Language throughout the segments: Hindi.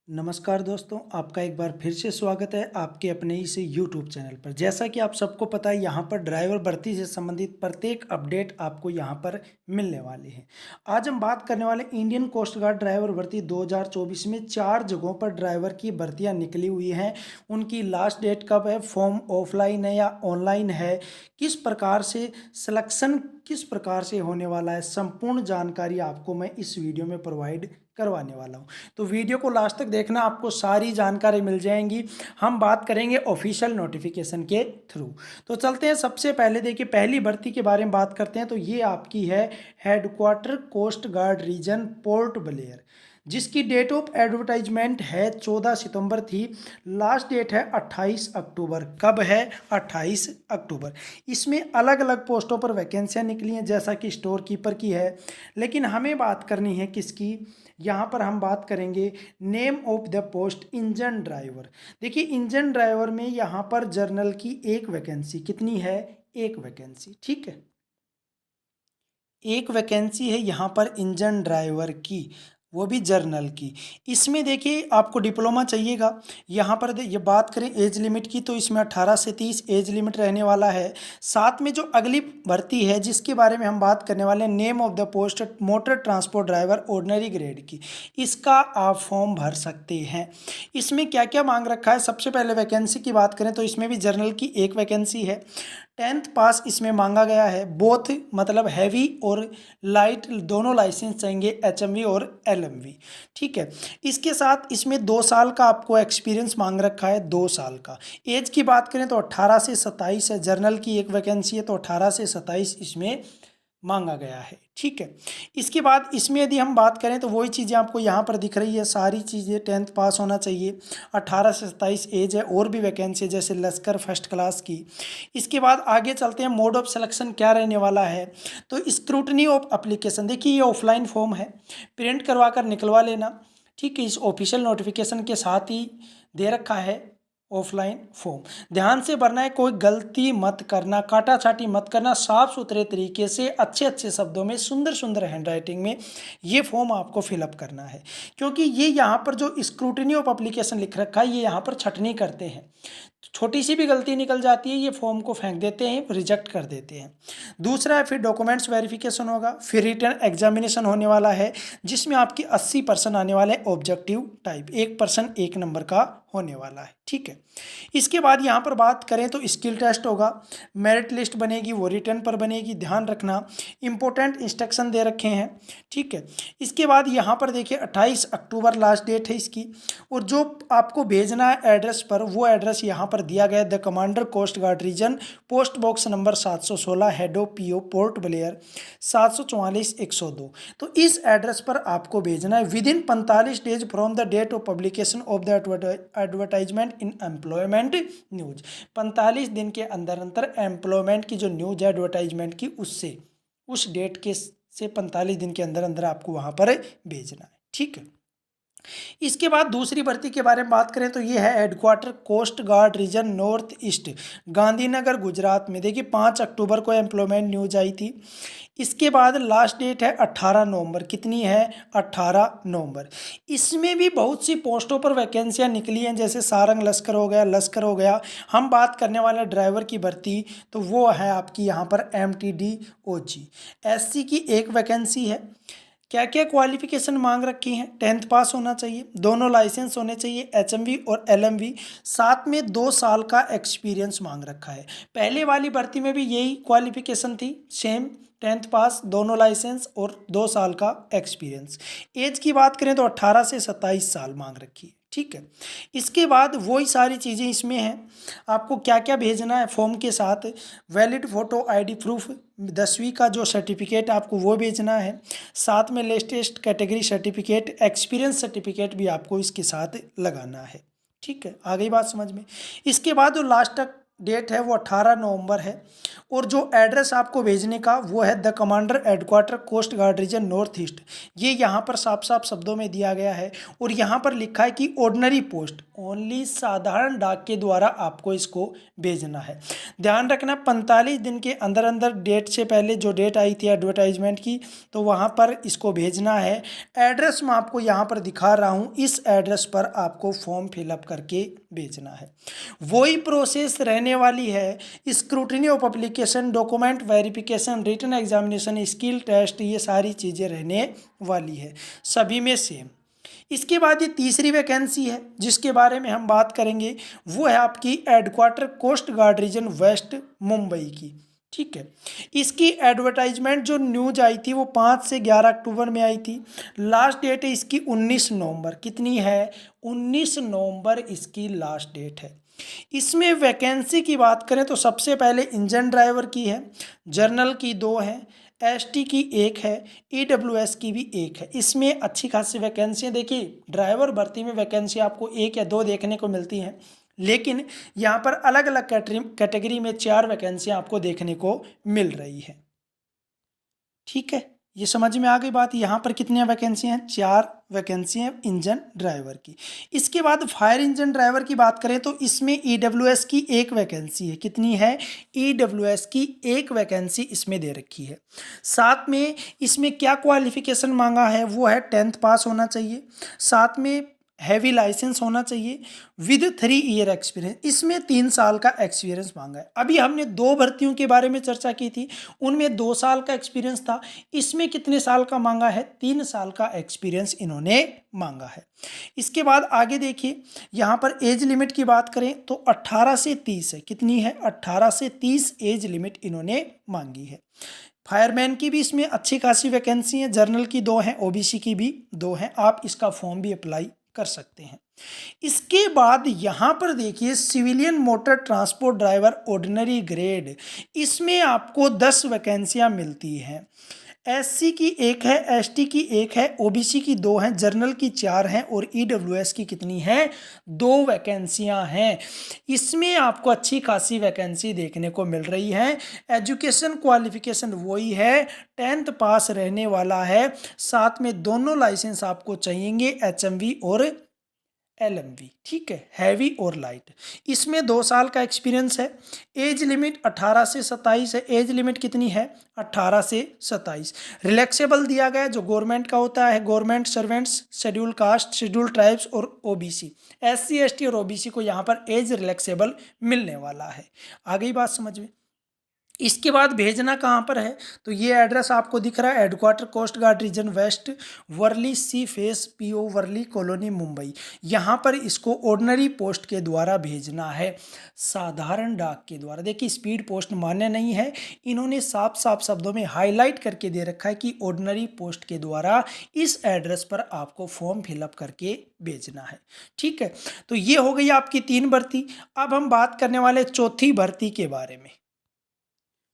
नमस्कार दोस्तों, आपका एक बार फिर से स्वागत है आपके अपने इस यूट्यूब चैनल पर। जैसा कि आप सबको पता है, यहाँ पर ड्राइवर भर्ती से संबंधित प्रत्येक अपडेट आपको यहाँ पर मिलने वाली है। आज हम बात करने वाले इंडियन कोस्ट गार्ड ड्राइवर भर्ती 2024 में 4 जगहों पर ड्राइवर की भर्तियाँ निकली हुई हैं। उनकी लास्ट डेट कब है, फॉर्म ऑफलाइन है या ऑनलाइन है, किस प्रकार से सिलेक्शन किस प्रकार से होने वाला है, संपूर्ण जानकारी आपको मैं इस वीडियो में प्रोवाइड करवाने वाला हूँ। तो वीडियो को लास्ट तक देखना, आपको सारी जानकारी मिल जाएंगी। हम बात करेंगे ऑफिशियल नोटिफिकेशन के थ्रू। तो चलते हैं, सबसे पहले देखिए पहली भर्ती के बारे में बात करते हैं। तो ये आपकी है headquarter coast guard region Port Blair, जिसकी डेट ऑफ एडवर्टाइजमेंट है 14 सितंबर थी। लास्ट डेट है 28 अक्टूबर। कब है? 28 अक्टूबर। इसमें अलग अलग पोस्टों पर वैकेंसियाँ निकली हैं, जैसा कि स्टोर कीपर की है, लेकिन हमें बात करनी है किसकी? यहाँ पर हम बात करेंगे name of the post engine driver. देखिए इंजन ड्राइवर में यहाँ पर जर्नल की एक वैकेंसी, कितनी है? एक वैकेंसी, ठीक है, एक वैकेंसी है यहाँ पर इंजन ड्राइवर की, वो भी जर्नल की। इसमें देखिए आपको डिप्लोमा चाहिएगा। यहाँ पर ये बात करें एज लिमिट की, तो इसमें 18 से 30 एज लिमिट रहने वाला है। साथ में जो अगली भर्ती है जिसके बारे में हम बात करने वाले हैं, name of the post motor transport driver ordinary grade की, इसका आप फॉर्म भर सकते हैं। इसमें क्या क्या मांग रखा है? सबसे पहले वैकेंसी की बात करें तो इसमें भी जर्नल की एक वैकेंसी है। 10th पास इसमें मांगा गया है। बोथ मतलब हैवी और लाइट दोनों लाइसेंस चाहिए, एचएमवी और एलएमवी, ठीक है। इसके साथ इसमें 2 साल का आपको एक्सपीरियंस मांग रखा है, 2 साल का। एज की बात करें तो 18 से 27 है। जर्नल की एक वैकेंसी है तो 18 से 27 इसमें मांगा गया है, ठीक है। इसके बाद इसमें यदि हम बात करें तो वही चीज़ें आपको यहाँ पर दिख रही है, सारी चीज़ें 10th पास होना चाहिए, 18 से 27 एज है। और भी वैकेंसी है जैसे लश्कर फर्स्ट क्लास की। इसके बाद आगे चलते हैं, मोड ऑफ सिलेक्शन क्या रहने वाला है। तो स्क्रूटनी ऑफ एप्लीकेशन, देखिए ये ऑफलाइन फॉर्म है, प्रिंट करवा कर निकलवा लेना, ठीक है। इस ऑफिशियल नोटिफिकेशन के साथ ही दे रखा है ऑफलाइन फॉर्म। ध्यान से भरना है, कोई गलती मत करना, काटा छाटी मत करना, साफ सुथरे तरीके से अच्छे अच्छे शब्दों में सुंदर सुंदर हैंडराइटिंग में ये फॉर्म आपको फिलअप करना है। क्योंकि ये यहाँ पर जो स्क्रूटिनी ऑफ एप्लीकेशन लिख रखा है, ये यहाँ पर छटनी करते हैं। छोटी सी भी गलती निकल जाती है, ये फॉर्म को फेंक देते हैं, रिजेक्ट कर देते हैं। दूसरा है फिर डॉक्यूमेंट्स वेरिफिकेशन होगा, फिर रिटन एग्जामिनेशन होने वाला है, जिसमें आपकी 80% आने वाले ऑब्जेक्टिव टाइप, 1% 1 नंबर का होने वाला है, ठीक है। इसके बाद यहाँ पर बात करें तो स्किल टेस्ट होगा, मेरिट लिस्ट बनेगी, वो रिटर्न पर बनेगी, ध्यान रखना। इंपॉर्टेंट इंस्ट्रक्शन दे रखे हैं, ठीक है। इसके बाद यहाँ पर देखिए 28 अक्टूबर लास्ट डेट है इसकी। और जो आपको भेजना है एड्रेस पर, वो एड्रेस यहाँ पर दिया गया है, the commander coast guard region, post box number 716, head of PO Port Blair 744-102। तो इस एड्रेस पर आपको भेजना है within 45 days from the date of publication of the advertisement in employment news. 45 दिन के अंदर अंदर एम्प्लॉयमेंट की जो न्यूज है एडवर्टाइजमेंट की, उससे उस डेट के से 45 दिन के अंदर अंदर आपको वहाँ पर भेजना है, ठीक है। इसके बाद दूसरी भर्ती के बारे में बात करें तो ये है headquarter coast guard region north east, Gandhinagar Gujarat में। देखिए 5 अक्टूबर को एम्प्लॉयमेंट न्यूज आई थी। इसके बाद लास्ट डेट है 18 नवंबर। कितनी है? 18 नवंबर। इसमें भी बहुत सी पोस्टों पर वैकेंसियां निकली हैं, जैसे सारंग लश्कर हो गया, लश्कर हो गया। हम बात करने वाले ड्राइवर की भर्ती, तो वो है आपकी यहाँ पर MTDOG। SC की एक वैकेंसी है। क्या क्या क्वालिफिकेशन मांग रखी हैं? 10th पास होना चाहिए, दोनों लाइसेंस होने चाहिए, HMV और LMV, साथ में 2 साल का एक्सपीरियंस मांग रखा है। पहले वाली भर्ती में भी यही क्वालिफिकेशन थी, सेम 10th पास, दोनों लाइसेंस और 2 साल का एक्सपीरियंस। एज की बात करें तो 18 से 27 साल मांग रखी है, ठीक है। इसके बाद वही सारी चीज़ें इसमें हैं। आपको क्या क्या भेजना है फॉर्म के साथ? वैलिड फ़ोटो ID प्रूफ, 10वीं का जो सर्टिफिकेट आपको वो भेजना है, साथ में latest category certificate, experience certificate भी आपको इसके साथ लगाना है, ठीक है। आ गई बात समझ में? इसके बाद जो लास्ट तक डेट है वो 18 नवंबर है और जो एड्रेस आपको भेजने का वो है the commander headquarter coast guard region north east. ये यहाँ पर साफ साफ शब्दों में दिया गया है और यहाँ पर लिखा है कि ऑर्डिनरी पोस्ट ओनली, साधारण डाक के द्वारा आपको इसको भेजना है। ध्यान रखना 45 दिन के अंदर अंदर डेट से पहले जो डेट आई थी एडवर्टाइजमेंट की तो वहाँ पर इसको भेजना है। एड्रेस मैं आपको यहाँ पर दिखा रहा हूँ, इस एड्रेस पर आपको फॉर्म फिलअप करके भेजना है। वही प्रोसेस रहने वाली है, scrutiny of application, document verification, written examination, skill test, ये सारी चीज़ें रहने वाली है सभी में सेम। इसके बाद ये तीसरी वैकेंसी है जिसके बारे में हम बात करेंगे, वो है आपकी headquarter coast guard region west Mumbai की। ठीक है, इसकी एडवर्टाइजमेंट जो न्यूज आई थी वो 5 से 11 अक्टूबर में आई थी। लास्ट डेट है इसकी 19 नवंबर। कितनी है? 19 नवंबर इसकी लास्ट डेट है। इसमें वैकेंसी की बात करें तो सबसे पहले इंजन ड्राइवर की है, जर्नल की 2 है, एसटी की 1 है, ईडब्ल्यूएस की भी 1 है। इसमें अच्छी खासी वैकेंसियाँ, देखिए ड्राइवर भर्ती में वैकेंसी आपको 1 या 2 देखने को मिलती हैं, लेकिन यहाँ पर अलग अलग कैटेगरी में 4 वैकेंसियाँ आपको देखने को मिल रही है। ठीक है, ये समझ में आ गई बात। यहाँ पर कितनी वैकेंसियाँ हैं? 4 वैकेंसियाँ इंजन ड्राइवर की। इसके बाद फायर इंजन ड्राइवर की बात करें तो इसमें ईडब्ल्यूएस की 1 वैकेंसी है। कितनी है? ईडब्ल्यूएस की 1 वैकेंसी इसमें दे रखी है। साथ में इसमें क्या क्वालिफिकेशन मांगा है वो है 10th पास होना चाहिए, साथ में हैवी लाइसेंस होना चाहिए विद 3 ईयर एक्सपीरियंस। इसमें 3 साल का एक्सपीरियंस मांगा है। अभी हमने 2 भर्तियों के बारे में चर्चा की थी, उनमें 2 साल का एक्सपीरियंस था। इसमें कितने साल का मांगा है? 3 साल का एक्सपीरियंस इन्होंने मांगा है। इसके बाद आगे देखिए, यहाँ पर एज लिमिट की बात करें तो 18 से 30 है। कितनी है? 18 से 30 एज लिमिट इन्होंने मांगी है। फायरमैन की भी इसमें अच्छी खासी वैकेंसी है, जर्नल की 2 हैं, ओबीसी की भी 2 हैं। आप इसका फॉर्म भी अप्लाई कर सकते हैं। इसके बाद यहाँ पर देखिए civilian motor transport driver ordinary grade, इसमें आपको 10 वैकेंसियाँ मिलती हैं। एससी की 1 है, एसटी की 1 है, ओबीसी की 2 हैं, जर्नल की 4 हैं और ईडब्ल्यूएस की कितनी है? 2 वैकेंसियां हैं। इसमें आपको अच्छी खासी वैकेंसी देखने को मिल रही है। एजुकेशन क्वालिफिकेशन वही है, 10th पास रहने वाला है। साथ में दोनों लाइसेंस आपको चाहिएंगे, एचएमवी और एलएमवी। ठीक है, हैवी और लाइट। इसमें 2 साल का एक्सपीरियंस है। एज लिमिट 18 से 27 है। एज लिमिट कितनी है? 18 से 27। रिलैक्सेबल दिया गया जो गवर्नमेंट का होता है, government servants, schedule caste, schedule tribes और ओबीसी, एससी एसटी और ओबीसी को यहाँ पर एज रिलैक्सेबल मिलने वाला है। आ गई बात समझ में? इसके बाद भेजना कहाँ पर है तो ये एड्रेस आपको दिख रहा है, headquarter coast guard region west, Worli sea face PO, Worli colony, Mumbai. यहाँ पर इसको ऑर्डिनरी पोस्ट के द्वारा भेजना है, साधारण डाक के द्वारा। देखिए स्पीड पोस्ट मान्य नहीं है, इन्होंने साफ साफ शब्दों में हाईलाइट करके दे रखा है कि ऑर्डिनरी पोस्ट के द्वारा इस एड्रेस पर आपको फॉर्म फिलअप करके भेजना है। ठीक है, तो ये हो गई आपकी 3 भर्ती। अब हम बात करने वाले चौथी भर्ती के बारे में।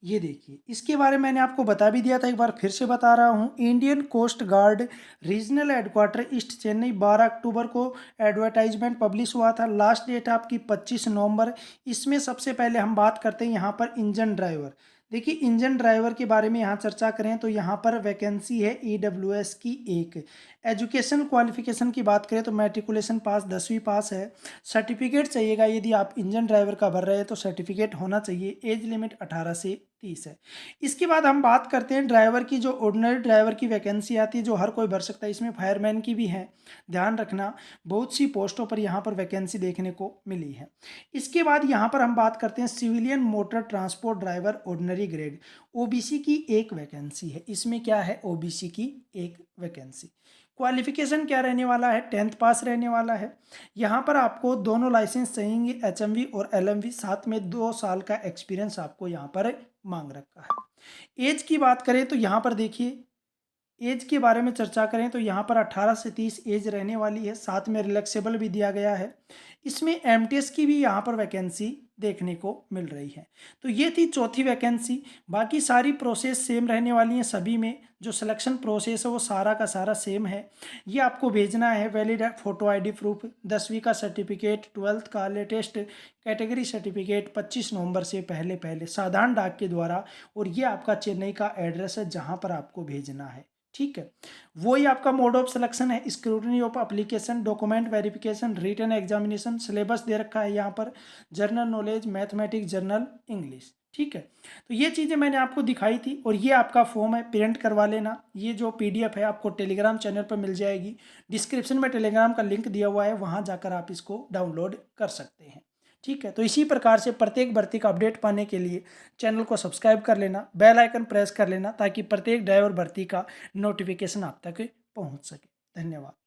ये देखिए, इसके बारे में मैंने आपको बता भी दिया था, एक बार फिर से बता रहा हूँ। Indian coast guard regional headquarter east Chennai, 12 अक्टूबर को एडवर्टाइजमेंट पब्लिश हुआ था। लास्ट डेट आपकी 25 नवंबर। इसमें सबसे पहले हम बात करते हैं यहाँ पर इंजन ड्राइवर। देखिए इंजन ड्राइवर के बारे में यहाँ चर्चा करें तो यहाँ पर वैकेंसी है ईडब्ल्यूएस की 1। एजुकेशन क्वालिफिकेशन की बात करें तो मैट्रिकुलेशन पास, 10वीं पास है। सर्टिफिकेट चाहिएगा, यदि आप इंजन ड्राइवर का भर रहे हैं तो सर्टिफिकेट होना चाहिए। एज लिमिट 18 से 30 है। इसके बाद हम बात करते हैं ड्राइवर की, जो ऑर्डिनरी ड्राइवर की वैकेंसी आती है जो हर कोई भर सकता है। इसमें फायरमैन की भी है, ध्यान रखना बहुत सी पोस्टों पर यहाँ पर वैकेंसी देखने को मिली है। इसके बाद यहाँ पर हम बात करते हैं civilian motor transport driver ordinary grade, OBC की 1 वैकेंसी है। इसमें क्या है? ओबीसी की 1 वैकेंसी। क्वालिफिकेशन क्या रहने वाला है? 10th पास रहने वाला है। यहाँ पर आपको दोनों लाइसेंस चाहिए, एचएमवी और एलएमवी, साथ में 2 साल का एक्सपीरियंस आपको यहाँ पर मांग रखा है। एज की बात करें तो यहाँ पर देखिए एज के बारे में चर्चा करें तो यहाँ पर 18 से 30 एज रहने वाली है, साथ में रिलैक्सेबल भी दिया गया है। इसमें एमटीएस की भी यहाँ पर वैकेंसी देखने को मिल रही है। तो ये थी चौथी वैकेंसी। बाकी सारी प्रोसेस सेम रहने वाली हैं सभी में। जो सिलेक्शन प्रोसेस है वो सारा का सारा सेम है। ये आपको भेजना है वैलिड फोटो आईडी प्रूफ, 10वीं का सर्टिफिकेट, 12th का लेटेस्ट कैटेगरी सर्टिफिकेट 25 नवंबर से पहले पहले साधारण डाक के द्वारा। और ये आपका चेन्नई का एड्रेस है जहाँ पर आपको भेजना है। ठीक है, वही आपका मोड ऑफ सिलेक्शन है, scrutiny of application, document verification, written examination, syllabus दे रखा है यहाँ पर, general knowledge, mathematics, general English. ठीक है, तो ये चीज़ें मैंने आपको दिखाई थी। और ये आपका फॉर्म है, प्रिंट करवा लेना। ये जो पीडीएफ है आपको टेलीग्राम चैनल पर मिल जाएगी। डिस्क्रिप्शन में टेलीग्राम का लिंक दिया हुआ है, वहाँ जाकर आप इसको डाउनलोड कर सकते हैं। ठीक है, तो इसी प्रकार से प्रत्येक भर्ती का अपडेट पाने के लिए चैनल को सब्सक्राइब कर लेना, बेल आइकन प्रेस कर लेना, ताकि प्रत्येक ड्राइवर भर्ती का नोटिफिकेशन आप तक पहुंच सके। धन्यवाद।